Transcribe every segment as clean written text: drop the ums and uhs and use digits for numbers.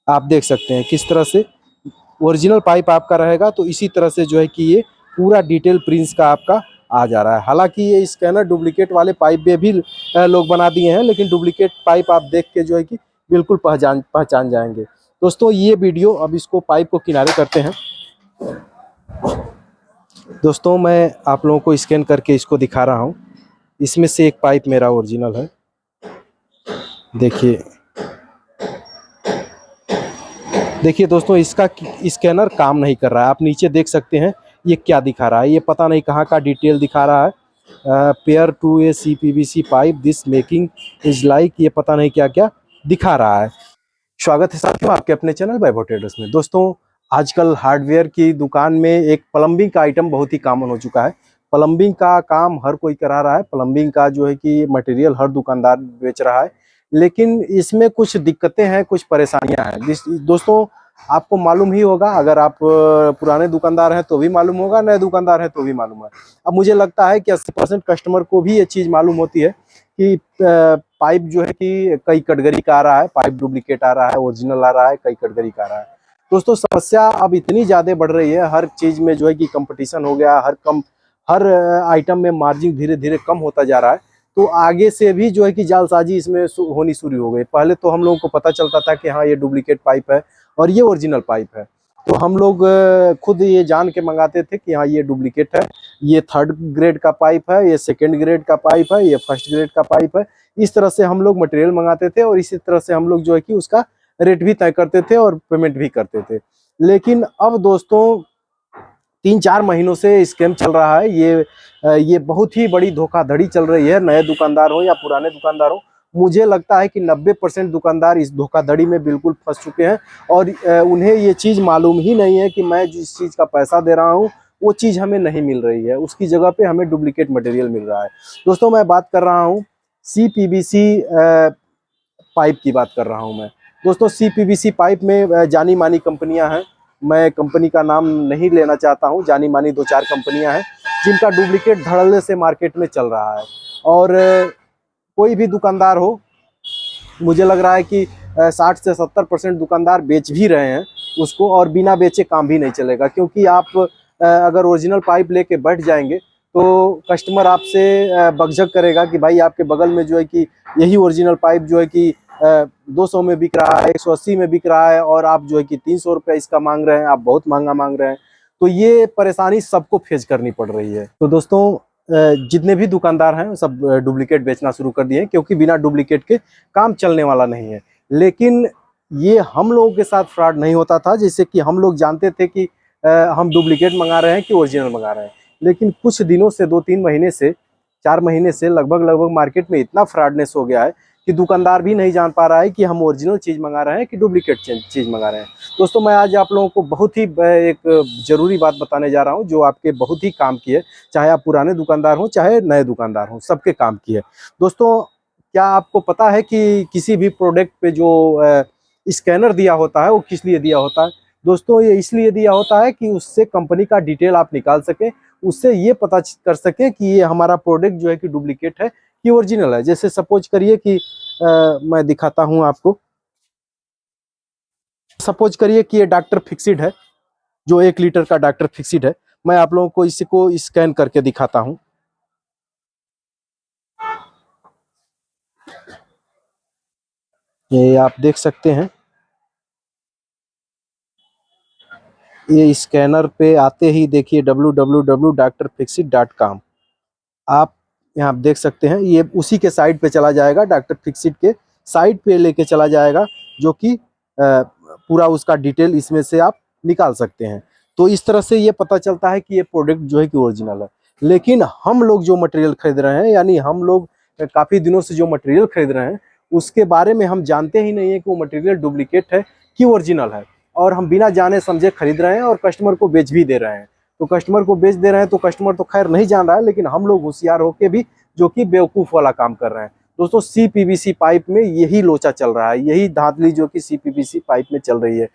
आप देख सकते हैं किस तरह से ओरिजिनल पाइप आपका रहेगा। तो इसी तरह से जो है कि ये पूरा डिटेल प्रिंट्स का आपका आ जा रहा है। हालांकि ये स्कैनर डुप्लीकेट वाले पाइप में भी लोग बना दिए हैं, लेकिन डुप्लीकेट पाइप आप देख के जो है कि बिल्कुल पहचान जाएंगे। दोस्तों ये वीडियो, अब इसको पाइप को किनारे करते हैं। दोस्तों मैं आप लोगों को स्कैन करके इसको दिखा रहा हूँ। इसमें से एक पाइप मेरा ओरिजिनल है। देखिए देखिए दोस्तों, इसका स्कैनर काम नहीं कर रहा है। आप नीचे देख सकते हैं ये क्या दिखा रहा है, ये पता नहीं कहाँ का डिटेल दिखा रहा है। Pair to a CPVC pipe this making is like, ये पता नहीं क्या क्या दिखा रहा है। स्वागत है साथियों आपके अपने चैनल वैभव ट्रेडर्स में। दोस्तों आजकल हार्डवेयर की दुकान में एक प्लम्बिंग का आइटम बहुत ही कॉमन हो चुका है। प्लम्बिंग का काम हर कोई करा रहा है। प्लम्बिंग का जो है कि मटेरियल हर दुकानदार बेच रहा है, लेकिन इसमें कुछ दिक्कतें हैं, कुछ परेशानियां हैं। दोस्तों आपको मालूम ही होगा, अगर आप पुराने दुकानदार हैं तो भी मालूम होगा, नए दुकानदार हैं तो भी मालूम है। अब मुझे लगता है कि 80% कस्टमर को भी ये चीज़ मालूम होती है कि पाइप जो है कि कई कैटेगरी का आ रहा है, पाइप डुप्लीकेट आ रहा है, ओरिजिनल आ रहा है, कई कैटेगरी का आ रहा है। दोस्तों समस्या अब इतनी ज़्यादा बढ़ रही है, हर चीज़ में जो है कि कंपटीशन हो गया, हर आइटम में मार्जिन धीरे धीरे कम होता जा रहा है। तो आगे से भी जो है कि जालसाजी इसमें होनी शुरू हो गई। पहले तो हम लोगों को पता चलता था कि हाँ ये डुप्लीकेट पाइप है और ये ओरिजिनल पाइप है, तो हम लोग खुद ये जान के मंगाते थे कि हाँ ये डुप्लीकेट है, ये 3rd ग्रेड का पाइप है, ये 2nd ग्रेड का पाइप है, ये 1st ग्रेड का पाइप है। इस तरह से हम लोग मटेरियल मंगाते थे और इसी तरह से हम लोग जो है कि उसका रेट भी तय करते थे और पेमेंट भी करते थे। लेकिन अब दोस्तों 3-4 महीनों से स्कैम चल रहा है। ये बहुत ही बड़ी धोखाधड़ी चल रही है, नए दुकानदार हो या पुराने दुकानदार हो। मुझे लगता है कि 90% दुकानदार इस धोखाधड़ी में बिल्कुल फंस चुके हैं और उन्हें ये चीज़ मालूम ही नहीं है कि मैं जिस चीज़ का पैसा दे रहा हूँ वो चीज़ हमें नहीं मिल रही है, उसकी जगह पे हमें डुप्लीकेट मटेरियल मिल रहा है। दोस्तों मैं बात कर रहा हूँ CPVC पाइप की बात कर रहा हूँ मैं। दोस्तों CPVC पाइप में जानी मानी कंपनियां हैं, मैं कंपनी का नाम नहीं लेना चाहता हूं। जानी मानी 2-4 कंपनियां हैं जिनका डुप्लीकेट धड़ल्ले से मार्केट में चल रहा है। और कोई भी दुकानदार हो, मुझे लग रहा है कि 60 से 70% दुकानदार बेच भी रहे हैं उसको, और बिना बेचे काम भी नहीं चलेगा। क्योंकि आप अगर ओरिजिनल पाइप लेके बैठ जाएंगे तो कस्टमर आपसे बकझक करेगा कि भाई आपके बगल में जो है कि यही ओरिजिनल पाइप जो है कि 200 में बिक रहा है, 180 में बिक रहा है, और आप जो है कि 300 रुपये इसका मांग रहे हैं, आप बहुत महंगा मांग रहे हैं। तो ये परेशानी सबको फेस करनी पड़ रही है। तो दोस्तों जितने भी दुकानदार हैं सब डुप्लीकेट बेचना शुरू कर दिए हैं, क्योंकि बिना डुप्लीकेट के काम चलने वाला नहीं है। लेकिन ये हम लोगों के साथ फ्रॉड नहीं होता था, जैसे कि हम लोग जानते थे कि हम डुप्लीकेट मंगा रहे हैं कि ओरिजिनल मंगा रहे हैं। लेकिन कुछ दिनों से 2-3 महीने से 4 महीने से लगभग मार्केट में इतना फ्रॉडनेस हो गया है कि दुकानदार भी नहीं जान पा रहा है कि हम ओरिजिनल चीज़ मंगा रहे हैं कि डुप्लीकेट चीज़ मंगा रहे हैं। दोस्तों मैं आज आप लोगों को बहुत ही एक ज़रूरी बात बताने जा रहा हूं, जो आपके बहुत ही काम की है। चाहे आप पुराने दुकानदार हों चाहे नए दुकानदार हों, सबके काम की है। दोस्तों क्या आपको पता है कि किसी भी प्रोडक्ट पे जो स्कैनर दिया होता है वो किस लिए दिया होता है? दोस्तों ये इसलिए दिया होता है कि उससे कंपनी का डिटेल आप निकाल सकें, उससे ये पता कर सकें कि ये हमारा प्रोडक्ट जो है कि डुप्लीकेट है कि ओरिजिनल है। जैसे सपोज करिए कि मैं दिखाता हूं आपको। सपोज करिए कि ये डॉक्टर फिक्सिड है, जो 1 लीटर का डॉक्टर फिक्सिड है। मैं आप लोगों को इसको स्कैन करके दिखाता हूं। ये आप देख सकते हैं, ये स्कैनर पे आते ही देखिए www.drfixit.com। आप यहाँ देख सकते हैं, ये उसी के साइट पे चला जाएगा, डॉक्टर फिक्सिट के साइट पे लेके चला जाएगा, जो कि पूरा उसका डिटेल इसमें से आप निकाल सकते हैं। तो इस तरह से ये पता चलता है कि ये प्रोडक्ट जो है कि ओरिजिनल है। लेकिन हम लोग जो मटेरियल खरीद रहे हैं, यानी हम लोग काफ़ी दिनों से जो मटेरियल खरीद रहे हैं, उसके बारे में हम जानते ही नहीं है कि वो मटेरियल डुप्लीकेट है कि ओरिजिनल है, और हम बिना जाने समझे खरीद रहे हैं और कस्टमर को बेच भी दे रहे हैं। तो कस्टमर को बेच दे रहे हैं तो कस्टमर तो खैर नहीं जान रहा है, लेकिन हम लोग होशियार होके भी जो कि बेवकूफ़ वाला काम कर रहे हैं। दोस्तों CPVC पाइप में यही लोचा चल रहा है, यही धांधली जो कि CPVC पाइप में चल रही है।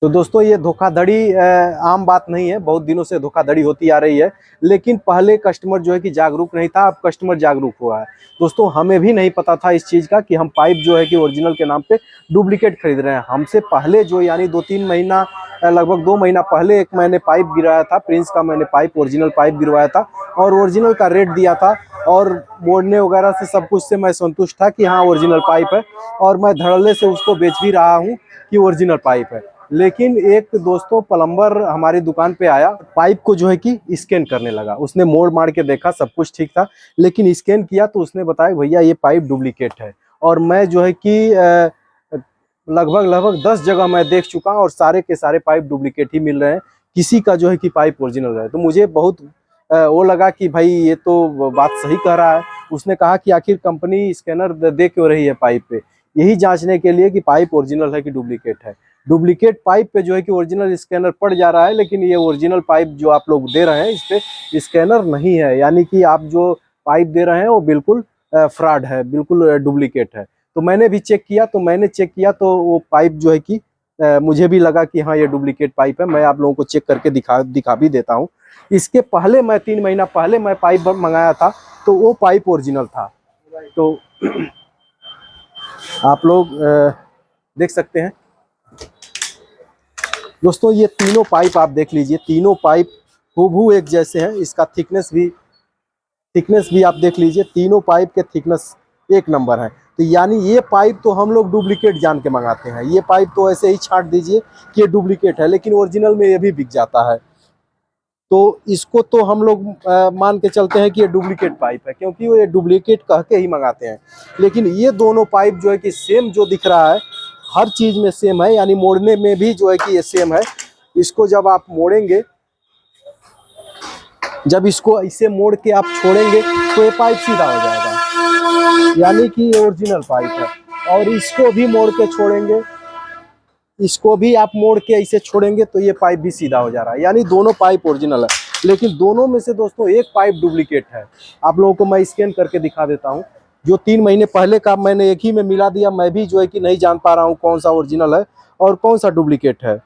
तो दोस्तों ये धोखाधड़ी आम बात नहीं है, बहुत दिनों से धोखाधड़ी होती आ रही है। लेकिन पहले कस्टमर जो है कि जागरूक नहीं था, अब कस्टमर जागरूक हुआ है। दोस्तों हमें भी नहीं पता था इस चीज़ का कि हम पाइप जो है कि ओरिजिनल के नाम पे डुप्लीकेट खरीद रहे हैं। हमसे पहले जो यानी 2-3 महीना लगभग 2 महीना पहले एक मैंने पाइप गिराया था, प्रिंस का मैंने पाइप ओरिजिनल पाइप गिरवाया था और ओरिजिनल का रेट दिया था और मोड़ने वगैरह से सब कुछ से मैं संतुष्ट था कि हाँ ओरिजिनल पाइप है और मैं धड़ल्ले से उसको बेच भी रहा हूँ कि ओरिजिनल पाइप है। लेकिन एक दोस्तों प्लम्बर हमारी दुकान पे आया, पाइप को जो है कि स्कैन करने लगा। उसने मोड़ मार के देखा, सब कुछ ठीक था, लेकिन स्कैन किया तो उसने बताया भैया ये पाइप डुप्लीकेट है। और मैं जो है कि लगभग 10 जगह मैं देख चुका हूँ और सारे के सारे पाइप डुप्लीकेट ही मिल रहे हैं, किसी का जो है कि पाइप ओरिजिनल है। तो मुझे बहुत वो लगा कि भाई ये तो बात सही कह रहा है। उसने कहा कि आखिर कंपनी स्कैनर दे क्यों रही है पाइप पे, यही जांचने के लिए कि पाइप ओरिजिनल है कि डुप्लीकेट है। डुप्लीकेट पाइप पे जो है कि ओरिजिनल स्कैनर पड़ जा रहा है, लेकिन ये ओरिजिनल पाइप जो आप लोग दे रहे हैं इस पे स्कैनर नहीं है, यानी कि आप जो पाइप दे रहे हैं वो बिल्कुल फ्रॉड है, बिल्कुल डुप्लीकेट है। तो मैंने भी चेक किया, तो वो पाइप जो है कि मुझे भी लगा कि हाँ ये डुप्लीकेट पाइप है। मैं आप लोगों को चेक करके दिखा भी देता हूँ। इसके पहले मैं 3 महीना पहले मैं पाइप मंगाया था तो वो पाइप ओरिजिनल था। तो आप लोग देख सकते हैं दोस्तों, ये तीनों पाइप आप देख लीजिए, तीनों पाइप हूबहू एक जैसे हैं। इसका थिकनेस भी आप देख लीजिए, तीनों पाइप के थिकनेस एक नंबर है। तो यानी ये पाइप तो हम लोग डुप्लीकेट जान के मंगाते हैं, ये पाइप तो ऐसे ही छांट दीजिए कि ये डुप्लीकेट है, लेकिन ओरिजिनल में ये भी बिक जाता है। तो इसको तो हम लोग मान के चलते हैं कि ये डुप्लीकेट पाइप है, क्योंकि वो ये डुप्लीकेट कह के ही मंगाते हैं। लेकिन ये दोनों पाइप जो है कि सेम जो दिख रहा है, हर चीज़ में सेम है, यानी मोड़ने में भी जो है कि ये सेम है। इसको जब आप मोड़ेंगे, जब इसको इसे मोड़ के आप छोड़ेंगे तो ये पाइप सीधा हो जाएगा, यानी कि ये ओरिजिनल पाइप है। और इसको भी मोड़ के छोड़ेंगे, इसको भी आप मोड़ के ऐसे छोड़ेंगे तो ये पाइप भी सीधा हो जा रहा है, यानी दोनों पाइप ओरिजिनल है। लेकिन दोनों में से दोस्तों एक पाइप डुप्लीकेट है। आप लोगों को मैं स्कैन करके दिखा देता हूँ। जो 3 महीने पहले का मैंने एक ही में मिला दिया, मैं भी जो है कि नहीं जान पा रहा हूँ कौन सा ओरिजिनल है और कौन सा डुप्लीकेट है।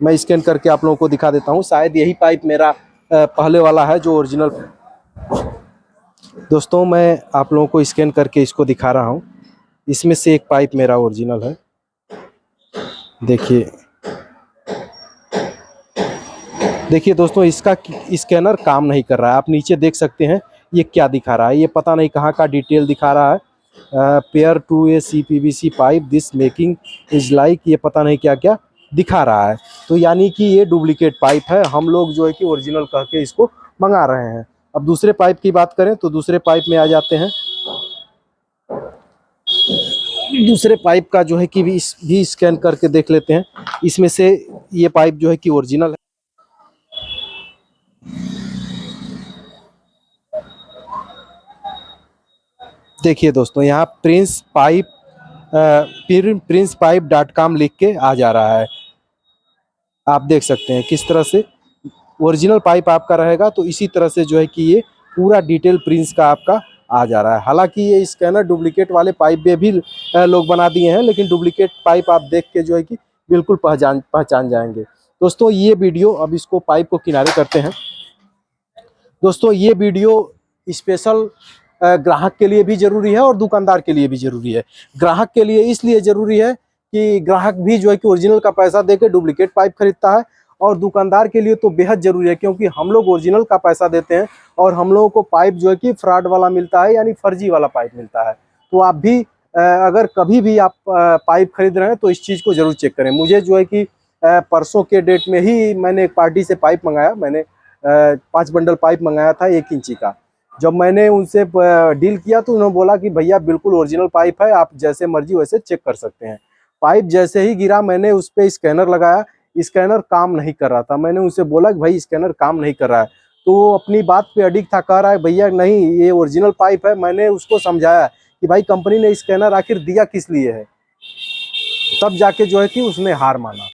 मैं स्कैन करके आप लोगों को दिखा देता हूँ, शायद यही पाइप मेरा पहले वाला है जो ओरिजिनल। दोस्तों मैं आप लोगों को स्कैन करके इसको दिखा रहा हूँ, इसमें से एक पाइप मेरा ओरिजिनल है। देखिए दोस्तों, इसका स्कैनर काम नहीं कर रहा है। आप नीचे देख सकते हैं ये क्या दिखा रहा है, ये पता नहीं कहाँ का डिटेल दिखा रहा है। Pair to a CPVC pipe this making is like, ये पता नहीं क्या क्या दिखा रहा है। तो यानी कि ये डुप्लीकेट पाइप है, हम लोग जो है कि ओरिजिनल कह के इसको मंगा रहे हैं। अब दूसरे पाइप की बात करें तो दूसरे पाइप में आ जाते हैं। दूसरे पाइप का जो है कि भी स्कैन करके देख लेते हैं। इसमें से ये पाइप जो है कि ओरिजिनल है। देखिए दोस्तों, यहाँ princepipecom लिख के आ जा रहा है। आप देख सकते हैं किस तरह से ओरिजिनल पाइप आपका रहेगा, तो इसी तरह से जो है कि ये पूरा डिटेल प्रिंस का आपका आ जा रहा है। हालांकि ये स्कैनर डुप्लीकेट वाले पाइप में भी लोग बना दिए हैं, लेकिन डुप्लीकेट पाइप आप देख के जो है कि बिल्कुल पहचान जाएंगे। दोस्तों ये वीडियो, अब इसको पाइप को किनारे करते हैं। दोस्तों ये वीडियो स्पेशल ग्राहक के लिए भी जरूरी है और दुकानदार के लिए भी जरूरी है। ग्राहक के लिए इसलिए जरूरी है कि ग्राहक भी जो है कि ओरिजिनल का पैसा देके डुप्लीकेट पाइप खरीदता है, और दुकानदार के लिए तो बेहद जरूरी है, क्योंकि हम लोग ओरिजिनल का पैसा देते हैं और हम लोगों को पाइप जो है कि फ्रॉड वाला मिलता है, यानी फर्जी वाला पाइप मिलता है। तो आप भी अगर कभी भी आप पाइप खरीद रहे हैं तो इस चीज़ को जरूर चेक करें। मुझे जो है कि परसों के डेट में ही मैंने एक पार्टी से पाइप मंगाया। मैंने 5 बंडल पाइप मंगाया था 1 इंची का। जब मैंने उनसे डील किया तो उन्होंने बोला कि भैया बिल्कुल ओरिजिनल पाइप है, आप जैसे मर्जी वैसे चेक कर सकते हैं। पाइप जैसे ही गिरा, मैंने उस पर स्कैनर लगाया, स्कैनर काम नहीं कर रहा था। मैंने उनसे बोला कि भाई स्कैनर काम नहीं कर रहा है, तो वो अपनी बात पे अडिग था, कह रहा है भैया नहीं ये ओरिजिनल पाइप है। मैंने उसको समझाया कि भाई कंपनी ने स्कैनर आखिर दिया किस लिए है, तब जाके जो है कि उसने हार माना।